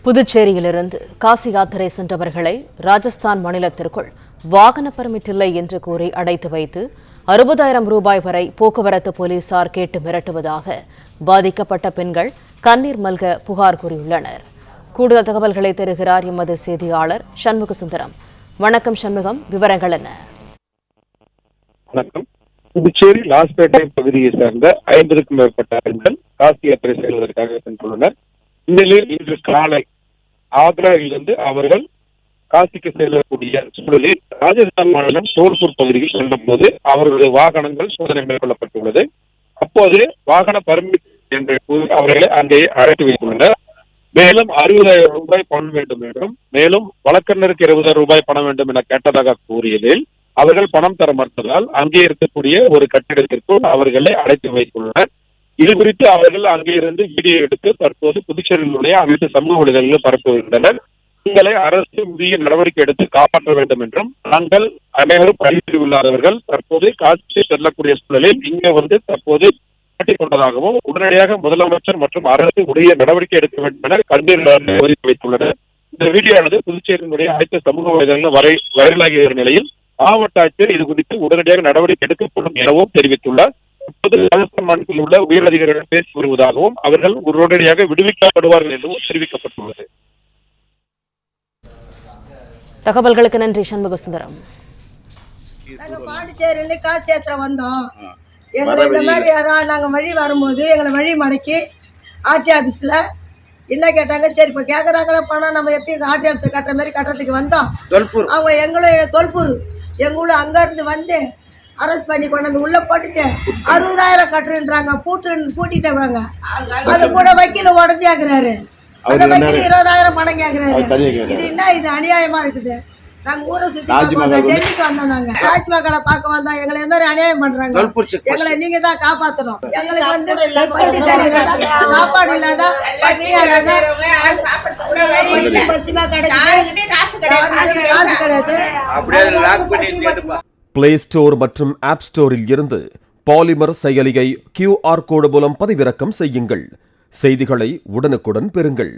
புதுச்சேரியிலிருந்து காசி யாத்திரை சென்றவர்களை ராஜஸ்தான் மாநிலத்திற்குள் வாகன பர்மிட் இல்லை என்று கூறி அடைத்து வைத்து 60,000 ரூபாய் வரை போக்குவரத்து போலீசார் கேட்டு மிரட்டுவதாக பாதிக்கப்பட்ட பெண்கள் கண்ணீர் மல்க புகார் கூறியுள்ளனர். கூடுதல் தகவல்களை தருகிறார் எமது செய்தியாளர் சண்முக சுந்தரம். வணக்கம் சண்முகம், விவரங்கள் என்ன? வணக்கம். புதுச்சேரி லாஸ்பேட்டை பகுதியை சேர்ந்த 50க்கும் மேற்பட்ட பெண்கள் காசி யாத்திரை செல்வதற்காக சென்றுள்ளனர். இந்நிலையில் இன்று காலை ஆக்ராவிலிருந்து அவர்கள் காசிக்கு செல்லக்கூடிய சூழலில் ராஜஸ்தான் மாநிலம் தோல்பூர் பகுதியில் செல்லும் போது அவர்களுடைய வாகனங்கள் சோதனை மேற்கொள்ளப்பட்டுள்ளது. அப்போது வாகன பர்மிட் என்று கூறி அவர்களை அங்கே அழைத்து வைத்துள்ளனர். மேலும் 60,000 ரூபாய் பணம் வேண்டும் என்றும், மேலும் வழக்கறிஞருக்கு 20,000 ரூபாய் பணம் வேண்டும் என கேட்டதாக கூறியதில் அவர்கள் பணம் தர மறுத்ததால் அங்கே இருக்கக்கூடிய ஒரு கட்டிடத்திற்குள் அவர்களை அழைத்து வைத்துள்ளனர். இது குறித்து அவர்கள் அங்கே இருந்து வீடியோ எடுத்து தற்போது புதுச்சேரியிலுடைய அனைத்து சமூக வலைதளங்களில் பரப்புகின்றனர். உங்களை அரசு உரிய நடவடிக்கை எடுத்து காப்பாற்ற வேண்டும் என்றும், நாங்கள் அனைவரும் பதிவு இல்லாதவர்கள் தற்போது காட்சி செல்லக்கூடிய சூழலில் இங்கே வந்து தற்போது காட்டிக் கொண்டதாகவும், உடனடியாக முதலமைச்சர் மற்றும் அரசு உரிய நடவடிக்கை எடுக்க வேண்டும் என கண்ணீர் கோரிக்கை வைத்துள்ளனர். இந்த வீடியோவானது புதுச்சேரியினுடைய அனைத்து சமூக வலைதளங்களில் வைரலாகிய நிலையில் மாவட்ட ஆட்சியர் இது குறித்து உடனடியாக நடவடிக்கை எடுக்கப்படும் எனவும் தெரிவித்துள்ளார். இப்போது ராஜஸ்தான் மாநிலத்தில் உள்ள உயர் அதிகாரிகள் பேசி வருவதாகவும், அவர்கள் உடனடியாக விடுவிக்கப்படுவார்கள் எனவும் தெரிவிக்கப்பட்டுள்ளது. தகவல்களுக்கு நன்றி சண்முக சுந்தரம். நாங்க பாண்டிச்சேரியில காசி யாத்திரை வந்தோம். எங்களை இந்த மாதிரி நாங்கள் வழி வரும்போது எங்களை வழி மடக்கி ஆர்டி ஆஃபீஸில் என்ன கேட்டாங்க. சரி, இப்போ கேட்குறாங்களா பணம், நம்ம எப்பயும் ஆர்டி ஆஃபீஸில் கட்டுற மாதிரி கட்டுறதுக்கு வந்தோம். அவங்க எங்களும் தொல்பூர் எங்களும் அங்கேருந்து வந்து அரெஸ்ட் பண்ணி கொண்டு வந்து உள்ளே போட்டுட்டு 60,000 கட்டுன்றாங்க. பூட்டிட்டாங்க. அது கூட வக்கீல் உடஞ்சி ஆக்குறாரு. அந்த வக்கீல் 20,000 பணம் கேட்குறாரு. இது என்ன, இது அநியாயமா இருக்குது. நாங்கள் ஊரை சுற்றி பார்க்க டெல்லிக்கு வந்தோம். நாங்கள் தாஜ்மஹாலை பார்க்க வந்தோம். எங்களை எந்த மாதிரி அநியாயம் பண்றாங்க. எங்களை நீங்க தான் காப்பாற்றணும். எங்களுக்கு வந்து பசி தெரியல, சாப்பாடு இல்லாத, பட்டியா இல்லாத, பசிமா கிடைக்குது, காசு கிடையாது. பிளே ஸ்டோர் மற்றும் ஆப் ஸ்டோரில் இருந்து பாலிமர் செயலியை QR கோடு மூலம் பதிவிறக்கம் செய்யுங்கள். செய்திகளை உடனுக்குடன் பெறுங்கள்.